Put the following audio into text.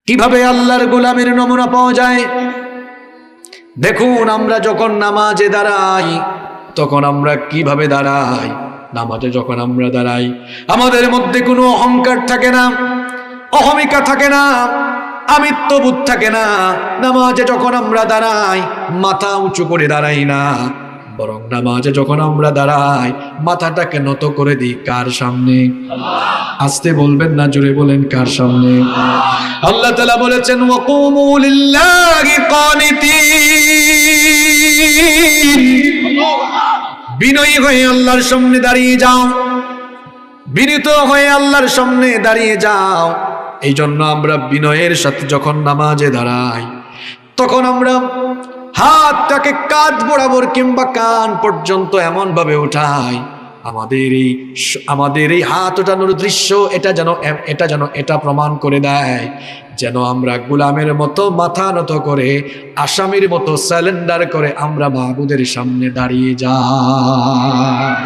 কিভাবে আল্লাহর গোলামের নমুনা পাওয়া যায়? দেখুন, আমরা যখন নামাজে দাঁড়াই তখন আমরা কিভাবে দাঁড়াই। নামাজে যখন আমরা দাঁড়াই আমাদের মধ্যে কোনো অহংকার থাকে না, অহমিকা থাকে না, আমিত্ববোধ থাকে না। নামাজে যখন আমরা দাঁড়াই মাথা উঁচু করে দাঁড়াই না, বরং নামাজে যখন আমরা দাঁড়াই মাথাটাকে নত করে দিই কার সামনে? আস্তে বলবেন না, জোরে বলেন, কার সামনে? আল্লাহ তাআলা বলেছেন ওয়াকুমু লিল্লাহি কানিতিন, বিনয়ী হয়ে আল্লাহর সামনে দাঁড়িয়ে যাও, বিনীত হয়ে আল্লাহর সামনে দাঁড়িয়ে যাও। এই জন্য আমরা বিনয়ের সাথে যখন নামাজে দাঁড়াই তখন আমরা হাতটাকে কাঁধ বরাবর কিংবা কান পর্যন্ত এমন ভাবে উঠাই আমাদের এই হাত ওঠানোর দৃশ্য এটা যেন এটা প্রমাণ করে দেয় যেন আমরা গোলামের মতো মাথা নত করে আসামির মতো সারেন্ডার করে আমরা মাহবুদের সামনে দাঁড়িয়ে যাই।